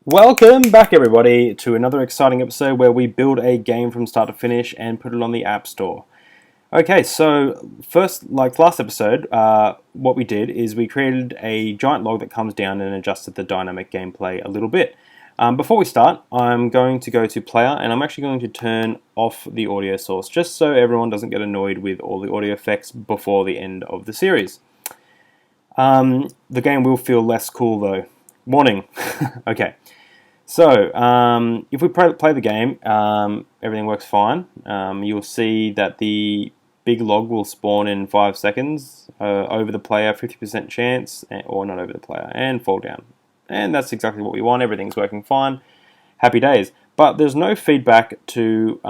Welcome back, everybody, to another exciting episode where we build a game from start to finish and put it on the App Store. Okay, so first, like last episode, what we did is we created a giant log that comes down and adjusted the dynamic gameplay a little bit. Before we start, I'm going to go to player and I'm actually going to turn off the audio source just so everyone doesn't get annoyed with all the audio effects before the end of the series. The game will feel less cool though. Warning. Okay. So, if we play the game, everything works fine. You'll see that the big log will spawn in 5 seconds, over the player, 50% chance, or not over the player, and fall down. And that's exactly what we want. Everything's working fine. Happy days. But there's no feedback to,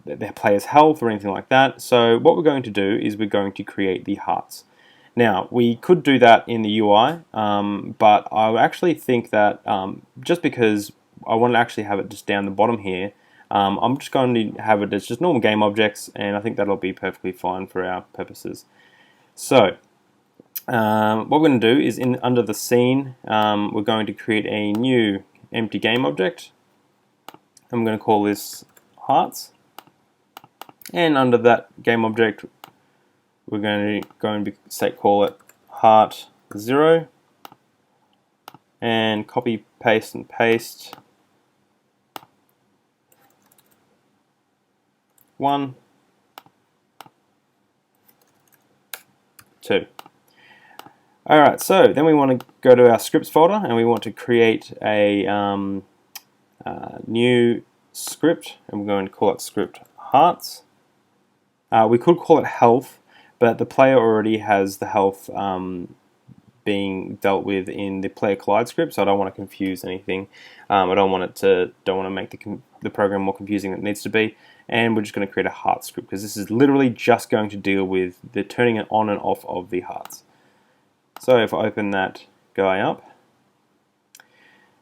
their player's health or anything like that. So what we're going to do is we're going to create the hearts. Now, we could do that in the UI, but I actually think that just because I want to actually have it just down the bottom here, I'm just going to have it as just normal game objects, and I think that'll be perfectly fine for our purposes. So, what we're going to do is under the scene, we're going to create a new empty game object. I'm going to call this hearts, and under that game object, we're going to call it heart 0 and copy, paste, and paste 1, 2. Alright, so then we want to go to our scripts folder and we want to create a new script, and we're going to call it script hearts. We could call it health, but the player already has the health being dealt with in the player collide script, so I don't want to confuse anything. I don't want to make the program more confusing than it needs to be, and we're just going to create a heart script because this is literally just going to deal with the turning it on and off of the hearts. So if I open that guy up,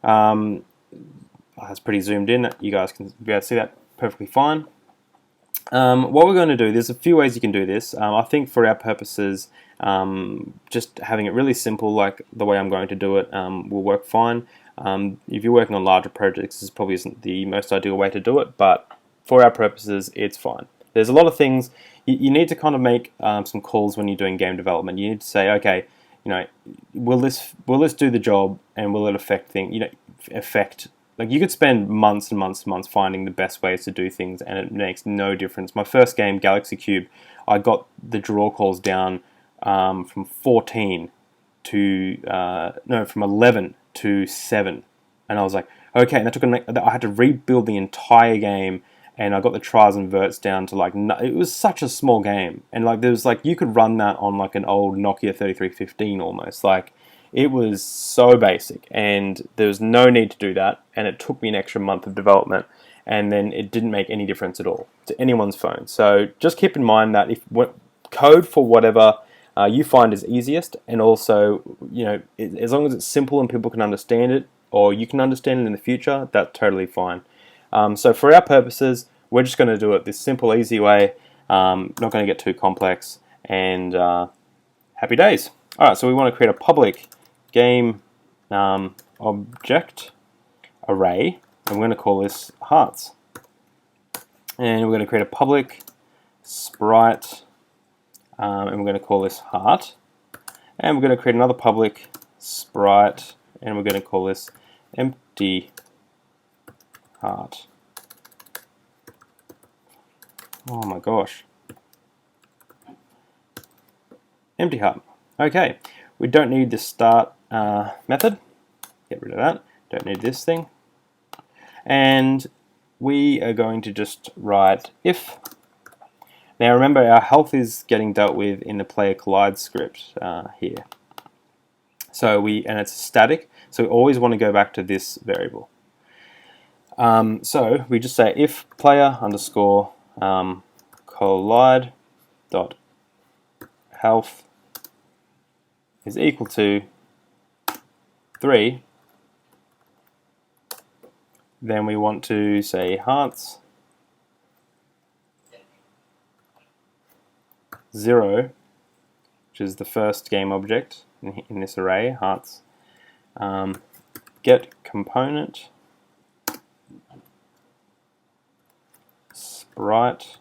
that's pretty zoomed in. You guys can be able to see that perfectly fine. What we're going to do, there's a few ways you can do this. I think for our purposes, just having it really simple, like the way I'm going to do it, will work fine. If you're working on larger projects, this probably isn't the most ideal way to do it, but for our purposes, it's fine. There's a lot of things you need to kind of make some calls when you're doing game development. You need to say, okay, will this do the job, and will it affect like you could spend months and months and months finding the best ways to do things, and it makes no difference. My first game, Galaxy Cube, I got the draw calls down from 14 to from 11 to 7, and I was like, okay. And I had to rebuild the entire game, and I got the trials and verts down to it was such a small game, and you could run that on like an old Nokia 3315 almost. It was so basic, and there was no need to do that, and it took me an extra month of development, and then it didn't make any difference at all to anyone's phone. So just keep in mind that if code for whatever you find is easiest, and also as long as it's simple and people can understand it, or you can understand it in the future, that's totally fine. So for our purposes, we're just going to do it this simple, easy way. Not going to get too complex, and happy days. All right, so we want to create a public game object array, and we're going to call this hearts. And we're going to create a public sprite, and we're going to call this heart. And we're going to create another public sprite, and we're going to call this empty heart. Oh my gosh. Empty heart. Okay, we don't need the start method. Get rid of that. Don't need this thing. And we are going to just write if. Now remember, our health is getting dealt with in the player collide script here. So and it's static, so we always want to go back to this variable. So we just say if player underscore collide dot health is equal to 3, then we want to say hearts 0, which is the first game object in this array, hearts, get component sprite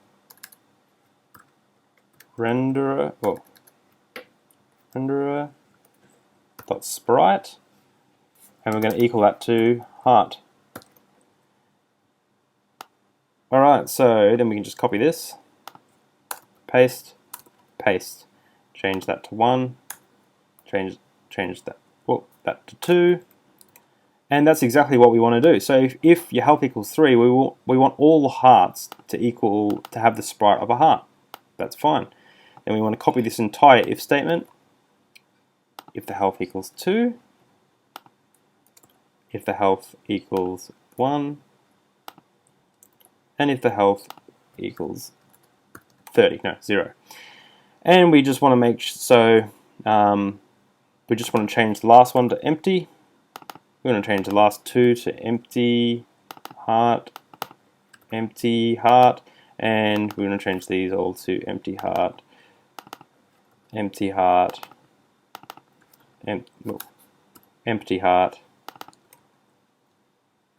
renderer, well, renderer dot sprite, and we're going to equal that to heart. Alright, so then we can just copy this, paste, paste, change that to 1, change that, that to 2, and that's exactly what we want to do. So if your health equals 3, we want all the hearts to have the sprite of a heart. That's fine. Then we want to copy this entire if statement. If the health equals 2, if the health equals 1, and if the health equals 30, no, 0. And we just want to make so we just want to change the last one to empty. We're going to change the last 2 to empty heart, and we're going to change these all to empty heart, empty heart, empty heart,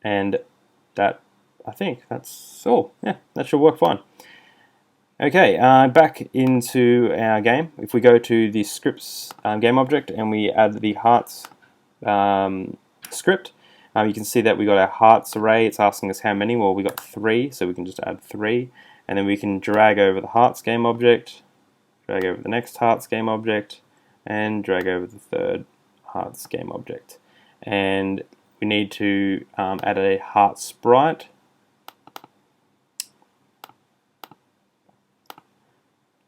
and that, I think that's all. Yeah, that should work fine. Okay, back into our game. If we go to the scripts game object and we add the hearts script, you can see that we got our hearts array. It's asking us how many. Well, we got 3, so we can just add 3, and then we can drag over the hearts game object, drag over the next hearts game object, and drag over the third hearts game object. And we need to add a heart sprite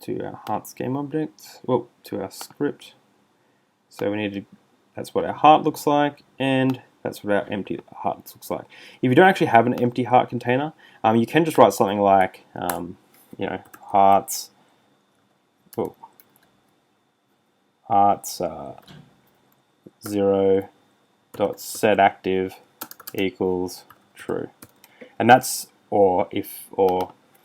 to our hearts game object, well, to our script. So we need to, that's what our heart looks like, and that's what our empty heart looks like. If you don't actually have an empty heart container, you can just write something like, you know, hearts, oh, hearts 0 dot set active equals true, and that's or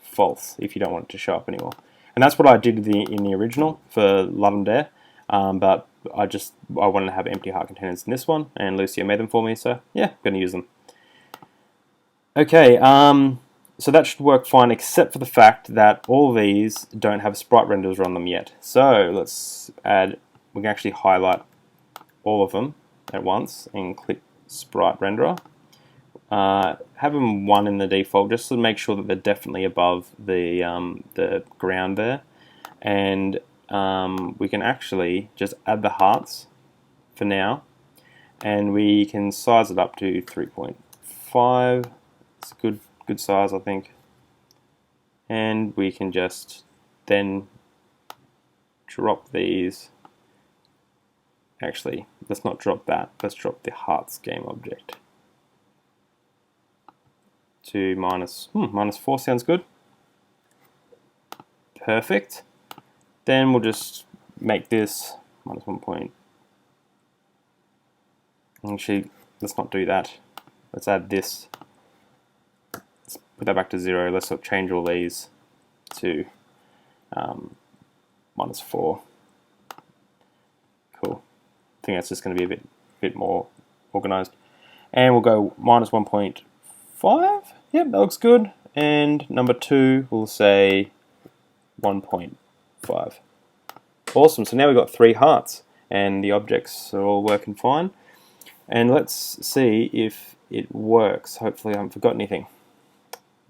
false if you don't want it to show up anymore. And that's what I did in the original for Love and Dare, but I wanted to have empty heart containers in this one, and Lucio made them for me, so yeah, I'm going to use them. Okay, so that should work fine, except for the fact that all of these don't have sprite renders on them yet. So let's add, we can actually highlight all of them at once and click sprite renderer. Have them 1 in the default, just to make sure that they're definitely above the ground there, and we can actually just add the hearts for now, and we can size it up to 3.5. It's a good size, I think, and we can just then drop these. Actually, let's not drop that. Let's drop the hearts game object to -4 sounds good. Perfect. Then we'll just make this -1 point. Actually, let's not do that. Let's add this. Let's put that back to 0. Let's change all these to -4. Cool. I think that's just going to be a bit more organized. And we'll go -1.5. Yep, that looks good. And number 2, we'll say 1.5. Awesome. So now we've got 3 hearts, and the objects are all working fine. And let's see if it works. Hopefully I haven't forgotten anything.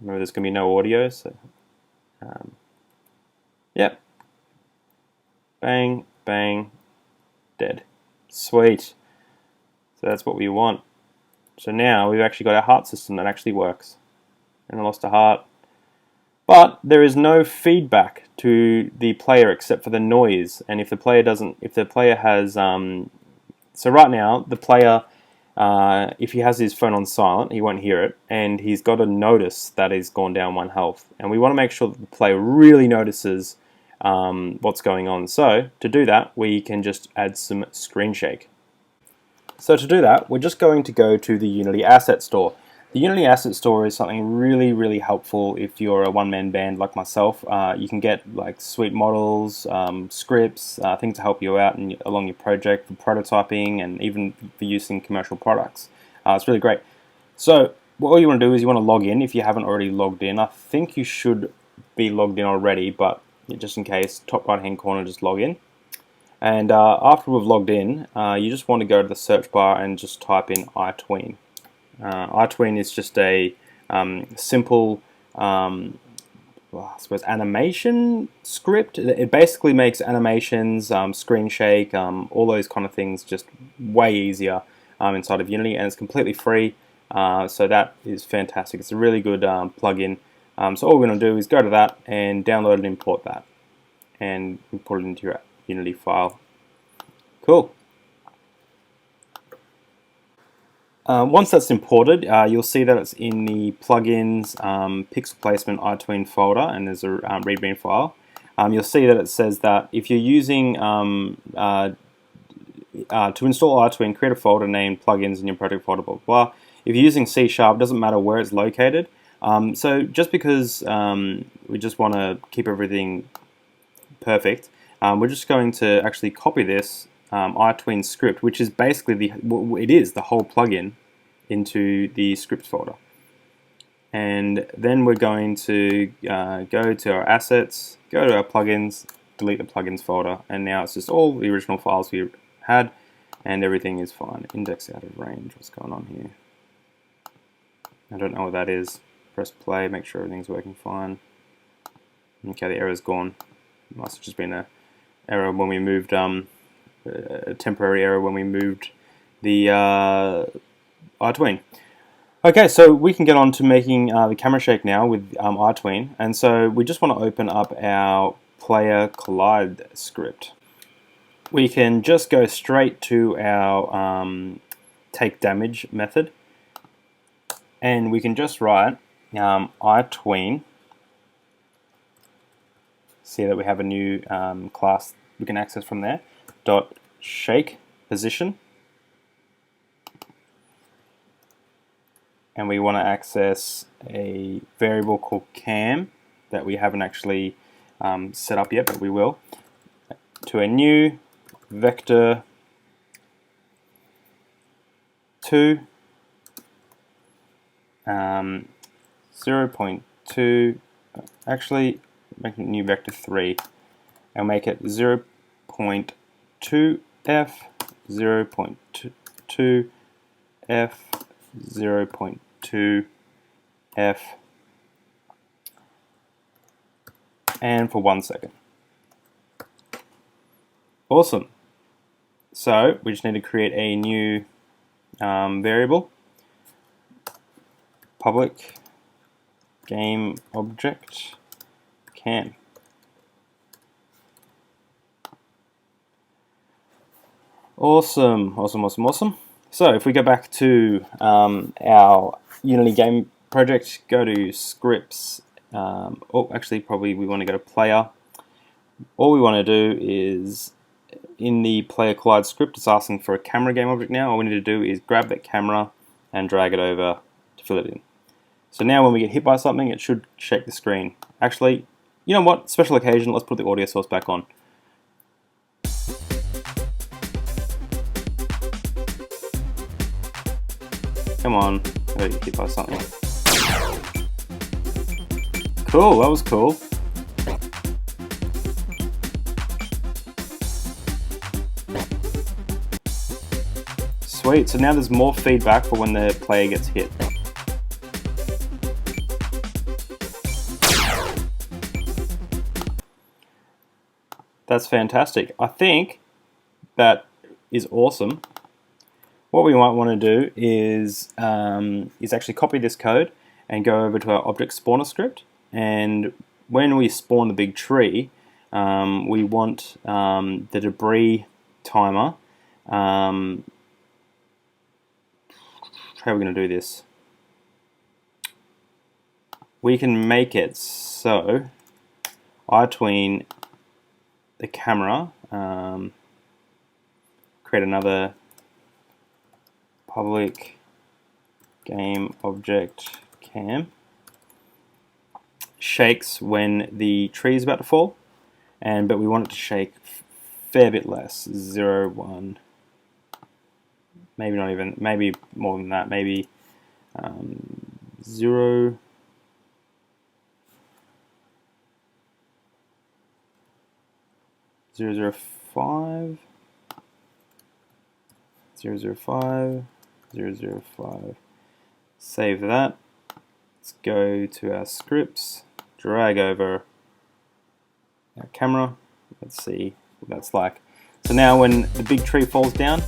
Remember, there's going to be no audio, so yep. Bang, bang, dead. Sweet. So that's what we want. So now we've actually got our heart system that actually works. And I lost a heart. But there is no feedback to the player except for the noise. And if the player has, so right now the player, if he has his phone on silent, he won't hear it, and he's got to notice that he's gone down 1 health. And we want to make sure that the player really notices what's going on. So to do that, we can just add some screen shake. So to do that, we're just going to go to the Unity Asset Store. The Unity Asset Store is something really, really helpful if you're a one-man band like myself. You can get like sweet models, scripts, things to help you out along your project for prototyping and even for use in commercial products. It's really great. So what you want to do is you want to log in if you haven't already logged in. I think you should be logged in already, but just in case, top right hand corner, just log in. And after we've logged in, you just want to go to the search bar and just type in iTween. iTween is just a simple, I suppose, animation script. It basically makes animations, screen shake, all those kind of things just way easier inside of Unity, and it's completely free. So that is fantastic. It's a really good plugin. So all we're going to do is go to that and download and import that, and import it into your Unity file. Cool. Once that's imported, you'll see that it's in the plugins pixel placement iTween folder, and there's a readme file. You'll see that it says that if you're using to install iTween, create a folder named plugins in your project folder, blah, blah, blah. If you're using C#, it doesn't matter where it's located. So just because we just want to keep everything perfect, we're just going to actually copy this iTween script, which is basically the whole plugin, into the scripts folder. And then we're going to go to our assets, go to our plugins, delete the plugins folder, and now it's just all the original files we had, and everything is fine. Index out of range. What's going on here? I don't know what that is. Press play, make sure everything's working fine. Okay, the error's gone. Must have just been a error when we moved, a temporary error when we moved the iTween. Okay, so we can get on to making the camera shake now with iTween, and so we just want to open up our player collide script. We can just go straight to our take damage method, and we can just write iTween. See that we have a new class we can access from there. Dot shake position, and we want to access a variable called cam that we haven't actually set up yet, but we will, to a new vector 2 0.2, actually make a new vector 3 and make it 0.2f, 0.2f, 0.2f, and for 1 second. Awesome. So we just need to create a new variable, public game object cam. Awesome, awesome, awesome, awesome. So if we go back to our Unity game project, go to scripts. Actually, probably we want to go to player. All we want to do is, in the player collide script, it's asking for a camera game object now. All we need to do is grab that camera and drag it over to fill it in. So now when we get hit by something, it should shake the screen. Actually, you know what? Special occasion, let's put the audio source back on. Come on, I got hit by something. Cool, that was cool. Sweet, so now there's more feedback for when the player gets hit. That's fantastic. I think that is awesome. What we might want to do is actually copy this code and go over to our object spawner script. And when we spawn the big tree, we want the debris timer. How are we going to do this? We can make it so iTween the camera, create another public game object cam, shakes when the tree is about to fall, but we want it to shake a fair bit less, 0, 1, maybe not even, maybe more than that, maybe 0, 005, 005, 005. Save that. Let's go to our scripts, drag over our camera. Let's see what that's like. So now when the big tree falls down,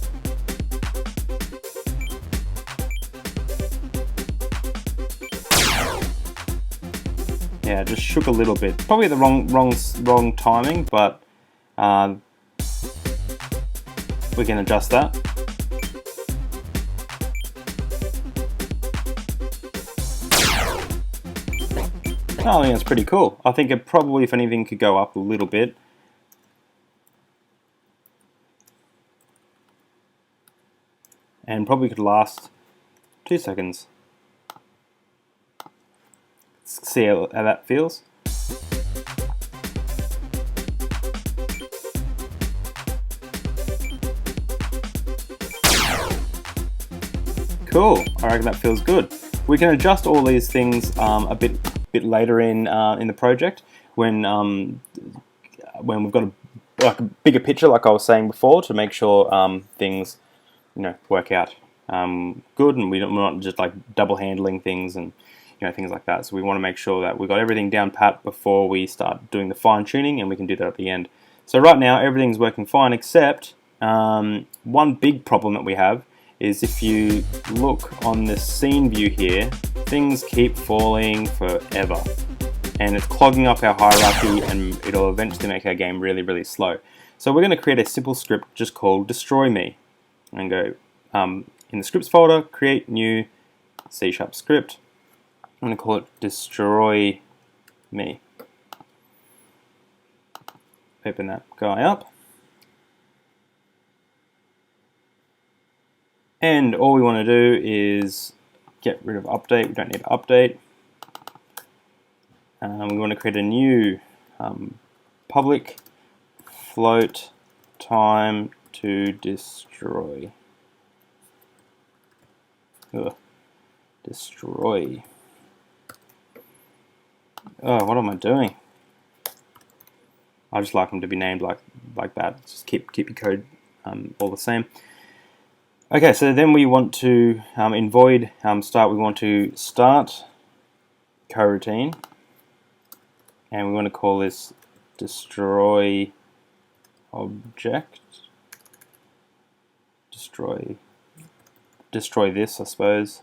yeah, just shook a little bit. Probably the wrong timing, but we can adjust that. I think that's pretty cool. I think it probably, if anything, could go up a little bit. And probably could last 2 seconds. Let's see how that feels. Cool, I reckon that feels good. We can adjust all these things a bit later in the project when we've got a bigger picture, like I was saying before, to make sure things work out good, and we're not just like double handling things and things like that. So we want to make sure that we've got everything down pat before we start doing the fine tuning, and we can do that at the end. So right now everything's working fine, except one big problem that we have is if you look on the scene view here, things keep falling forever. And it's clogging up our hierarchy, and it'll eventually make our game really, really slow. So we're going to create a simple script just called destroy me. And go in the scripts folder, create new C# script. I'm going to call it destroy me. Open that guy up. And all we want to do is get rid of update. We don't need update. We want to create a new public float time to destroy. Destroy. Oh, what am I doing? I just like them to be named like that. Just keep your code all the same. Okay, so then we want to in void start. We want to start coroutine, and we want to call this destroy object. Destroy this, I suppose.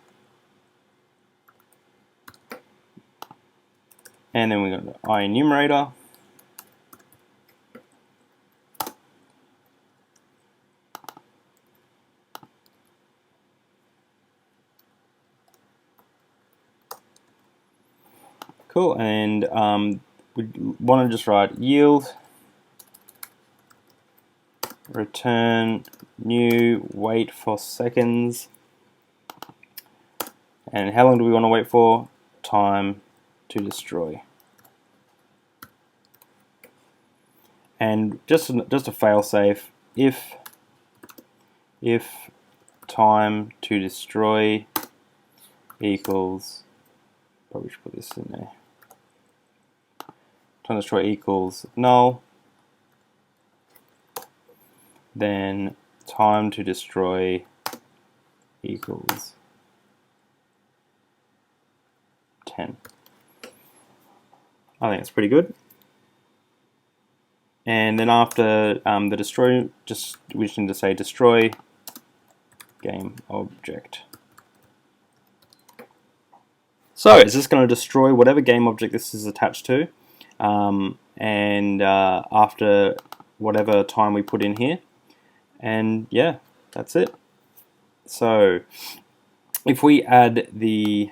And then we got the IEnumerator. Cool, and we want to just write yield return new wait for seconds. And how long do we want to wait for? Time to destroy. And just a fail safe, if time to destroy equals, probably should put this in there. Time to destroy equals null, then time to destroy equals 10. I think it's pretty good. And then after the destroy, we just need to say destroy game object. So it's just going to destroy whatever game object this is attached to, and after whatever time we put in here. And yeah, that's it. So if we add the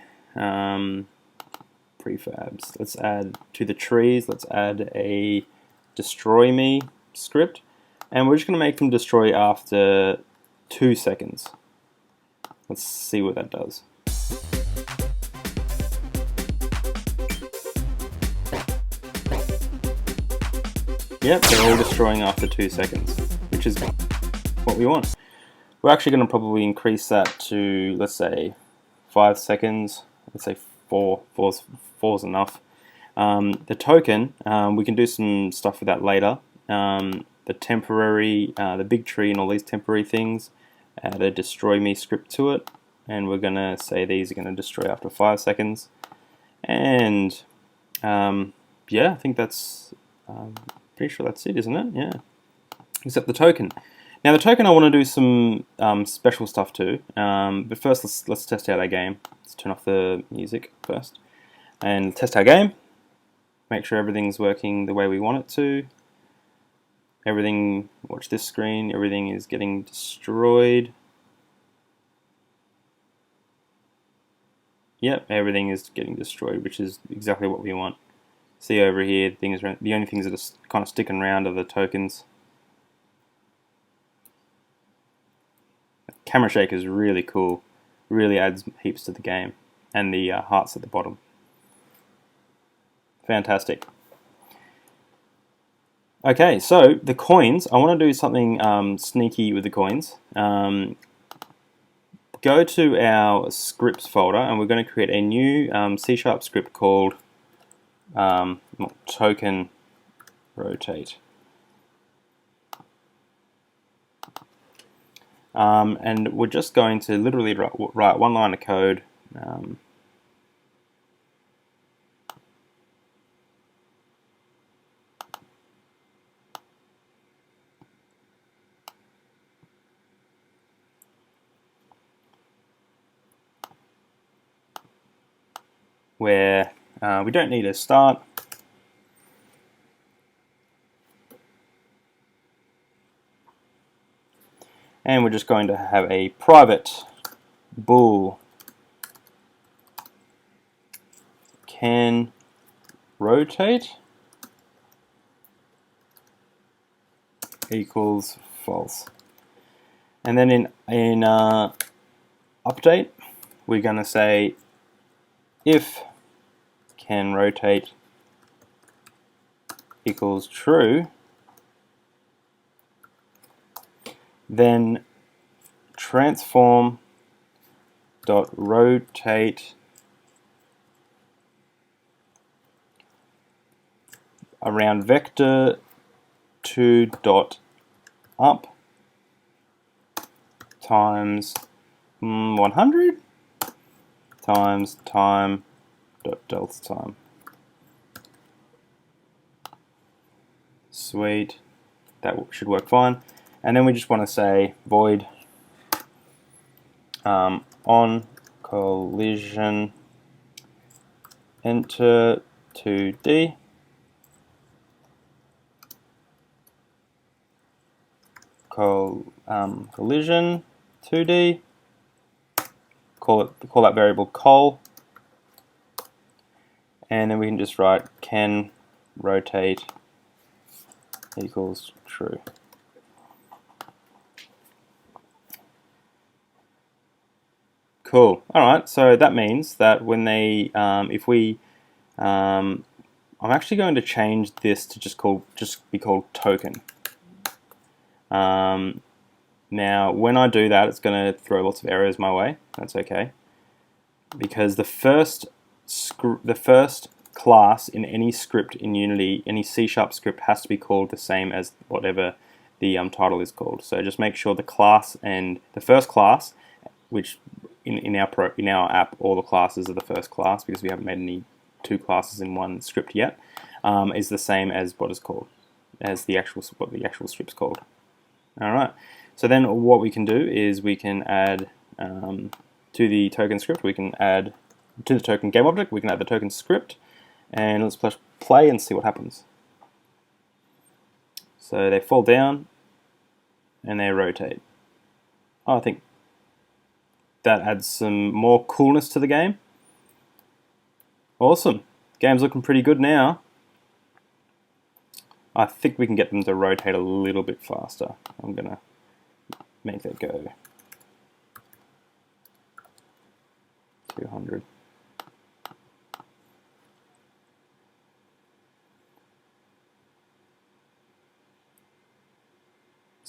prefabs, let's add to the trees, let's add a destroy me script, and we're just going to make them destroy after 2 seconds. Let's see what that does. Yep, they're all destroying after 2 seconds, which is what we want. We're actually going to probably increase that to, let's say, 5 seconds. Let's say 4. Four's enough. The token, we can do some stuff with that later. The temporary, the big tree and all these temporary things, add a destroy me script to it, and we're going to say these are going to destroy after 5 seconds. And yeah, I think that's pretty sure that's it, isn't it? Yeah. Except the token. Now the token I want to do some special stuff too. But first let's test out our game. Let's turn off the music first and test our game. Make sure everything's working the way we want it to. Everything, watch this screen, everything is getting destroyed. Yep, everything is getting destroyed, which is exactly what we want. See over here, the only things that are kind of sticking around are the tokens. Camera shake is really cool, really adds heaps to the game, and the hearts at the bottom. Fantastic. Okay, so the coins, I want to do something sneaky with the coins. Go to our scripts folder, and we're going to create a new C# script called token rotate. And we're just going to literally write one line of code. Where we don't need a start. And we're just going to have a private bool can rotate equals false. And then in update, we're going to say if can rotate equals true, then transform dot rotate around vector 2 dot up times 100 times time dot delta time. Sweet, that should work fine. And then we just want to say void on collision enter 2D collision 2D, call that variable col, and then we can just write can rotate equals true. Cool. All right. So that means that when they, if we, I'm actually going to change this to just be called token. Now, when I do that, it's going to throw lots of errors my way. That's okay, because the first class in any script in Unity, any C# script, has to be called the same as whatever the title is called. So just make sure the class and the first class, which in our app, all the classes are the first class because we haven't made any two classes in one script yet, is the same as what what the actual script's called. All right. So then what we can do is we can add to the token script. We can add to the token game object. We can add the token script, and let's press play and see what happens. So they fall down and they rotate. Oh, I think that adds some more coolness to the game. Awesome. Game's looking pretty good now. I think we can get them to rotate a little bit faster. I'm going to make that go 200.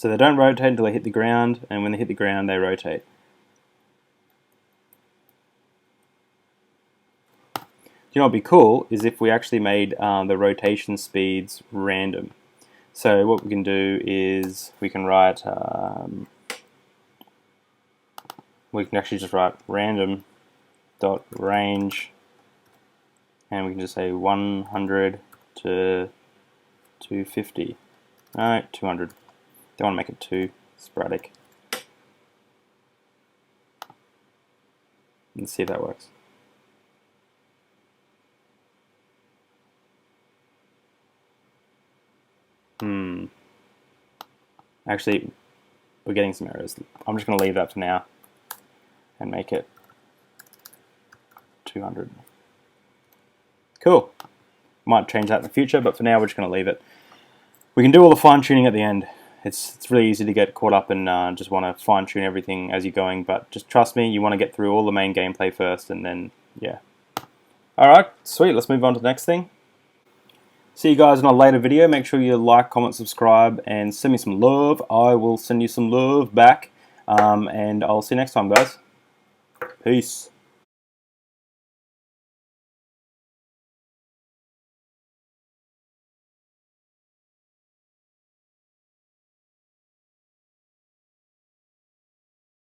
So they don't rotate until they hit the ground, and when they hit the ground, they rotate. You know what would be cool is if we actually made the rotation speeds random. So what we can do is we can write, we can actually just write random dot range, and we can just say 100 to 250. No, 200. Don't want to make it too sporadic. Let's see if that works. Actually, we're getting some errors. I'm just going to leave that for now and make it 200. Cool. Might change that in the future, but for now we're just going to leave it. We can do all the fine tuning at the end. It's really easy to get caught up and just want to fine tune everything as you're going, but just trust me, you want to get through all the main gameplay first, and then, yeah. Alright, sweet, let's move on to the next thing. See you guys in a later video. Make sure you like, comment, subscribe, and send me some love. I will send you some love back. And I'll see you next time, guys. Peace.